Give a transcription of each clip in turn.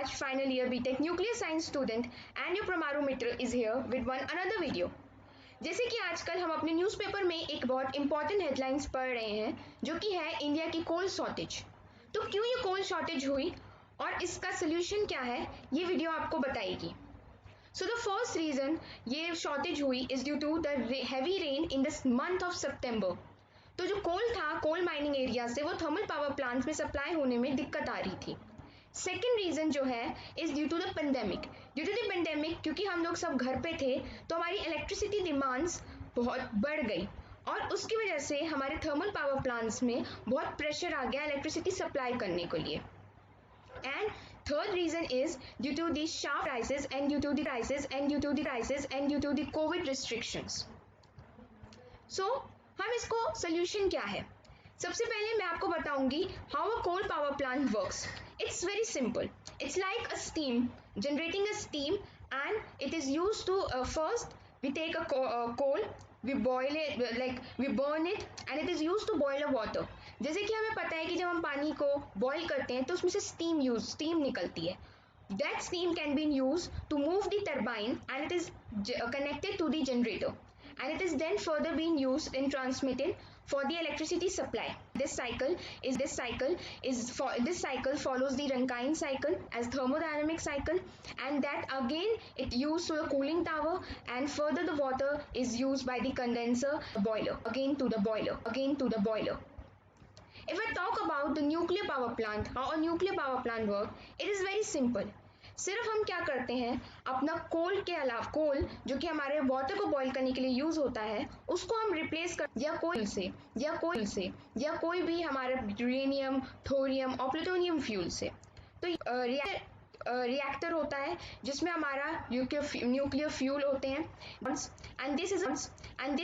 batch final year BTech nuclear science student and your Pramaru Mitra is here with one another video. जैसे कि आजकल हम अपने newspaper में एक बहुत इंपॉर्टेंट हेडलाइंस पढ़ रहे हैं जो कि है इंडिया की कोल शॉर्टेज। तो क्यों ये कोल शॉर्टेज हुई और इसका सोल्यूशन क्या है ये वीडियो आपको बताएगी। सो द फर्स्ट रीजन ये शॉर्टेज हुई is due to the heavy rain in the month of September. तो जो कोल था कोल माइनिंग एरिया से वो थर्मल पावर प्लांट्स में सप्लाई होने में दिक्कत आ रही थी। सेकेंड रीजन जो है is due to the pandemic क्योंकि हम लोग सब घर पे थे तो हमारी इलेक्ट्रिसिटी डिमांड्स बहुत बढ़ गई और उसकी वजह से हमारे थर्मल पावर प्लांट्स में बहुत प्रेशर आ गया इलेक्ट्रिसिटी सप्लाई करने के लिए। And third reason is due to the sharp prices and due to the covid restrictions. So हम इसको सोल्यूशन क्या है, सबसे पहले मैं आपको बताऊंगी how a coal power plant works. It's very simple, it's like a steam, generating a steam and it is used to first we take a coal, we boil it, like we burn it and it is used to boil a water। जैसे कि हमें पता है कि जब हम पानी को बॉईल करते हैं तो उसमें से स्टीम निकलती है। That steam can be used to move the turbine and it is connected to the generator and it is then further being used and transmitted for the electricity supply. This cycle follows the Rankine cycle as thermodynamic cycle, and that again it used to the cooling tower and further the water is used by the condenser boiler again to the boiler. If I talk about the nuclear power plant, how a nuclear power plant work, it is very simple। सिर्फ हम क्या करते हैं अपना कोल के अलावा कोल जो कि हमारे वाटर को बॉईल करने के लिए यूज होता है उसको हम रिप्लेस कर या कोल से या कोई भी हमारा यूरेनियम, थोरियम और प्लूटोनियम फ्यूल से। तो रिएक्टर होता है जिसमें हमारा न्यूक्लियर फ्यूल होते हैं and this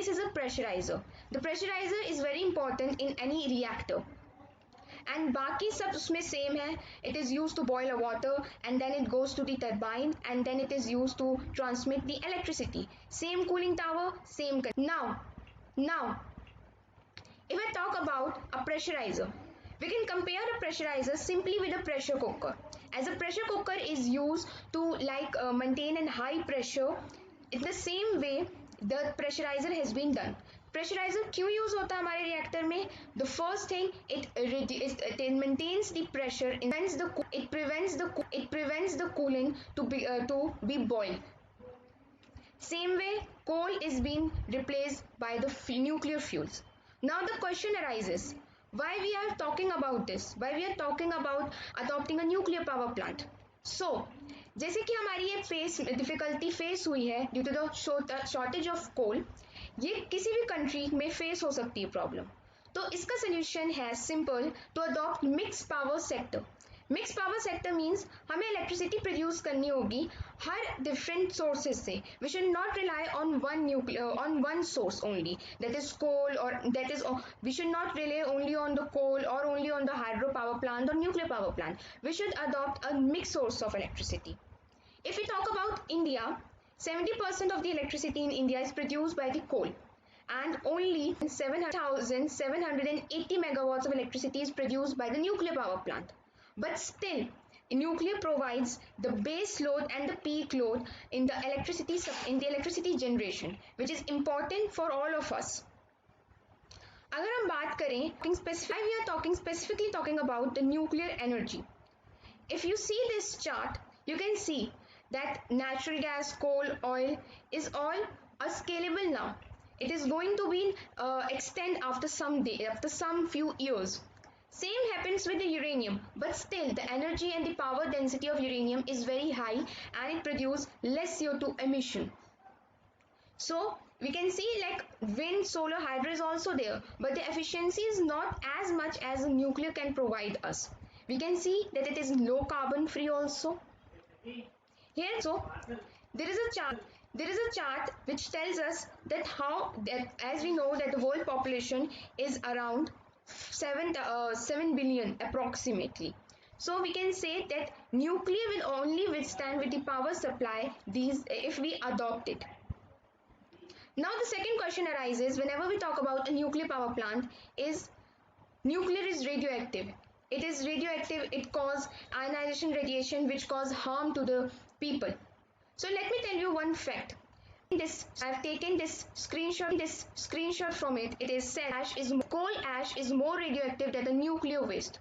is a pressuriser. The pressuriser is very important in any reactor and बाकी सब उसमें सेम है। It is use to boil a water and then it goes to the turbine and then it is use to transmit the electricity, same cooling tower same. Now if I talk about a pressurizer, we can compare a pressurizer simply with a pressure cooker, as a pressure cooker is used to maintain a high pressure। in the same way the pressurizer has been done। Pressurizer क्यों use होता है हमारे reactor में? The first thing it maintains the pressure, it prevents the cooling to be boiled। Same way coal is being replaced by the nuclear fuels। Now the question arises, why we are talking about this, why we are talking about adopting a nuclear power plant। So जैसे कि हमारी ये difficulty face हुई है due to the shortage of coal, ये किसी भी country में फेस हो सकती है प्रॉब्लम। तो इसका सोल्यूशन है simple, to adopt mix power sector. Mix power sector means हमें इलेक्ट्रिसिटी प्रोड्यूस करनी होगी हर डिफरेंट सोर्सेज से। We should not rely on one source only, that is coal और that is we should not rely only on the coal और only on the hydro power plant और nuclear power plant. We should adopt a mix source of electricity. If we talk about India, 70% of the electricity in India is produced by the coal and only 7,780 megawatts of electricity is produced by the nuclear power plant। But still, nuclear provides the base load and the peak load in the electricity generation, which is important for all of us। अगर हम बात करें we are specifically talking about the nuclear energy। If you see this chart, you can see that natural gas, coal, oil is all scalable now। It is going to be extend after some few years। Same happens with the uranium, but still the energy and the power density of uranium is very high and it produces less CO2 emission। So we can see like wind, solar, hydro is also there, but the efficiency is not as much as the nuclear can provide us। We can see that it is low carbon free also। Here so there is a chart which tells us that as we know that the world population is around 7 billion approximately। So we can say that nuclear will only withstand with the power supply if we adopt it। Now the second question arises whenever we talk about a nuclear power plant is nuclear is radioactive। It is radioactive. It causes ionization radiation which cause harm to the people. So let me tell you one fact. I've taken this screenshot from it. It is said coal ash is more radioactive than the nuclear waste.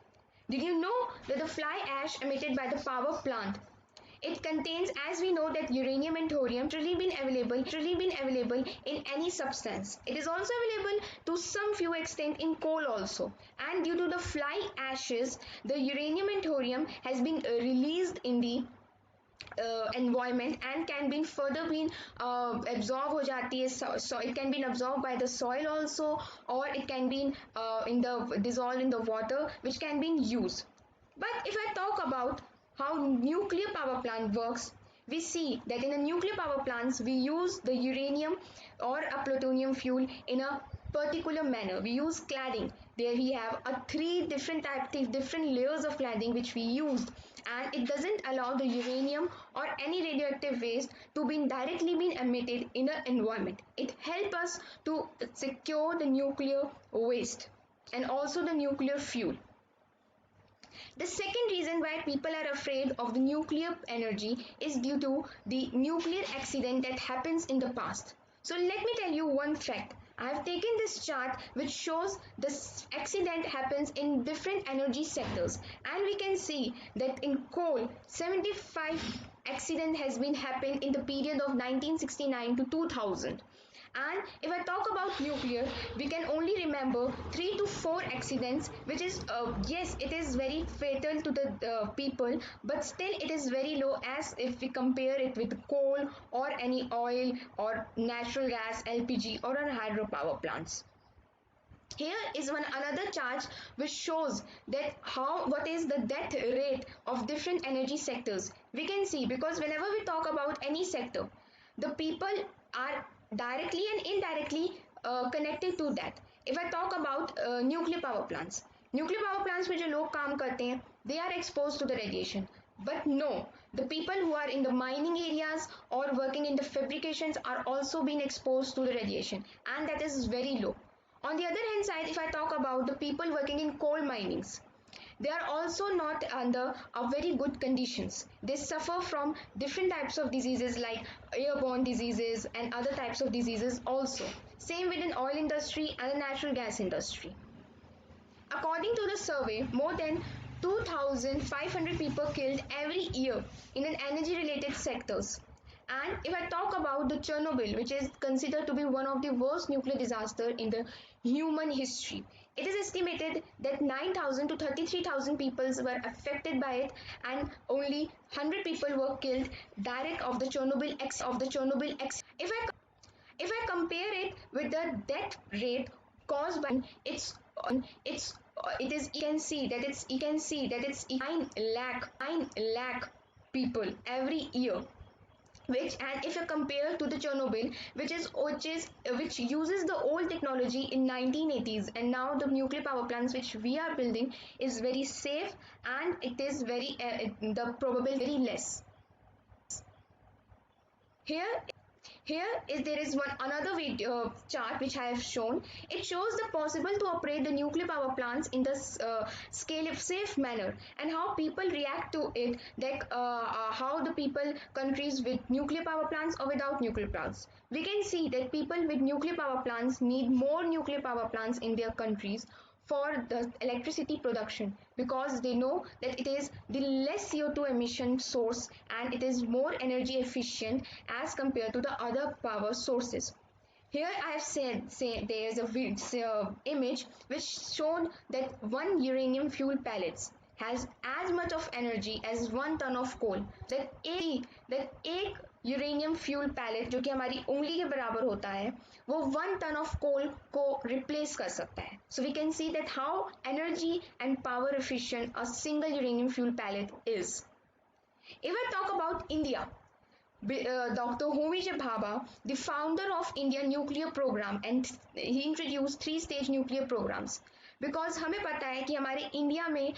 Did you know that the fly ash emitted by the power plant, it contains, as we know, that uranium and thorium been available in any substance. It is also available to some few extent in coal also. And due to the fly ashes, the uranium and thorium has been released in the environment and can be further been absorbed हो जाती है, so it can be absorbed by the soil also, or it can be in the dissolved in the water which can be used. But if I talk about how nuclear power plant works, we see that in a nuclear power plants we use the uranium or a plutonium fuel in a particular manner. We use cladding. There we have a three different layers of cladding which we used, and it doesn't allow the uranium or any radioactive waste to be directly being emitted in the environment. It helps us to secure the nuclear waste and also the nuclear fuel. The second reason why people are afraid of the nuclear energy is due to the nuclear accident that happens in the past. So let me tell you one fact. I have taken this chart which shows this accident happens in different energy sectors, and we can see that in coal 75 accident has been happened in the period of 1969 to 2000. And if I talk about nuclear, we can only remember 3 to 4 accidents, which is yes, it is very fatal to the people, but still it is very low as if we compare it with coal or any oil or natural gas, LPG or hydropower plants. Here is one another chart which shows that what is the death rate of different energy sectors. We can see, because whenever we talk about any sector, the people are directly and indirectly connected to that. If I talk about nuclear power plants में जो लोग काम करते हैं, they are exposed to the radiation. But no, the people who are in the mining areas or working in the fabrications are also being exposed to the radiation, and that is very low. On the other hand side, if I talk about the people working in coal minings, they are also not under a very good conditions. They suffer from different types of diseases like airborne diseases and other types of diseases also. Same with an oil industry and the natural gas industry. According to the survey, more than 2,500 people killed every year in an energy related sectors. And if I talk about the Chernobyl, which is considered to be one of the worst nuclear disaster in the human history, it is estimated that 9,000 to 33,000 people were affected by it, and only 100 people were killed direct of the Chernobyl. If I compare it with the death rate caused by it's it is you can see that it's 9 lakh people every year, which, and if you compare to the Chernobyl, which uses the old technology in 1980s, and now the nuclear power plants which we are building is very safe, and it is very the probability very less. Here there is one another video chart which I have shown. It shows the possible to operate the nuclear power plants in the scale of safe manner, and how people react to it, like how the people countries with nuclear power plants or without nuclear plants. We can see that people with nuclear power plants need more nuclear power plants in their countries for the electricity production, because they know that it is the less CO2 emission source and it is more energy efficient as compared to the other power sources. Here I have said there is a image which shown that one uranium fuel pellets has as much of energy as 1 ton of coal. That एक uranium fuel palette जो कि हमारी उंगली के बराबर होता है, वो 1 ton of coal को रिप्लेस कर सकता है. So we can see that how energy and power efficient a single uranium fuel pellet is. If I talk about India, Dr. Homi J. Bhabha, the founder of India Nuclear Program, and he introduced 3-stage nuclear programs. Because हमें पता है कि हमारे India में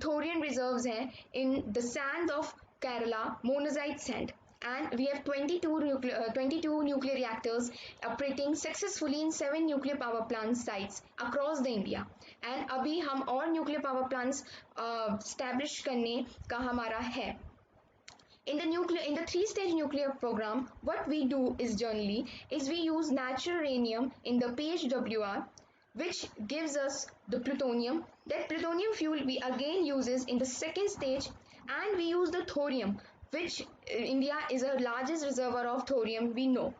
thorium reserves हैं in the sand of Kerala, monazite sand. and we have 22 nuclear reactors operating successfully in 7 nuclear power plant sites across the India. And अभी हम और nuclear power plants establish करने का हमारा है. In the three-stage nuclear program, what we do is generally is we use natural uranium in the PHWR, which gives us the plutonium. That plutonium fuel we again uses in the second stage, and we use the thorium, which India is the largest reservoir of thorium we know.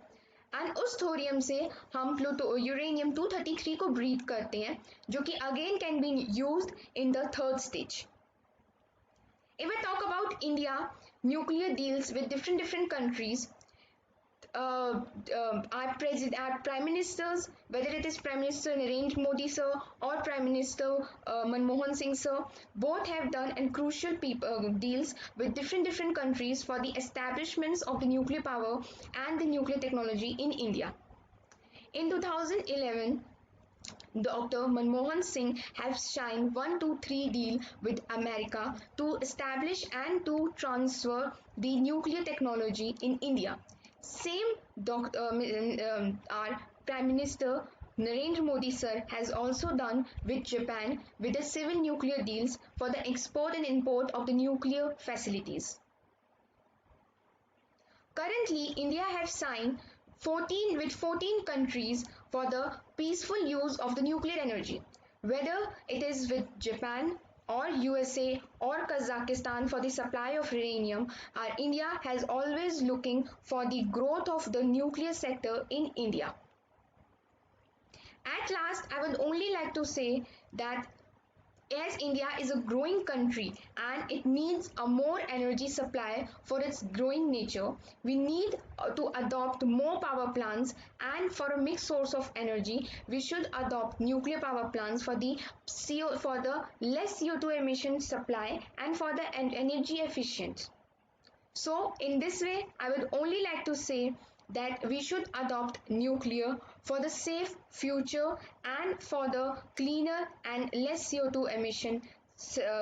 And उस thorium से हम uranium 233 को breathe करते हैं, जो कि again can be used in the third stage. If I talk about India, nuclear deals with different countries, our prime ministers, whether it is Prime Minister Narendra Modi sir or Prime Minister Manmohan Singh sir, both have done and crucial deals with different countries for the establishments of the nuclear power and the nuclear technology in India. In 2011, Dr. Manmohan Singh has signed 123 deal with America to establish and to transfer the nuclear technology in India. Same our Prime Minister Narendra Modi sir has also done with Japan with the 7 nuclear deals for the export and import of the nuclear facilities. Currently, India has signed 14 countries for the peaceful use of the nuclear energy, whether it is with Japan or USA or Kazakhstan for the supply of uranium. India has always looking for the growth of the nuclear sector in India. At last, I would only like to say that as India is a growing country and it needs a more energy supply for its growing nature, we need to adopt more power plants, and for a mixed source of energy, we should adopt nuclear power plants for the less CO2 emission supply and for the energy efficient. So in this way, I would only like to say that we should adopt nuclear for the safe future and for the cleaner and less CO2 emission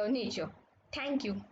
nature. Thank you.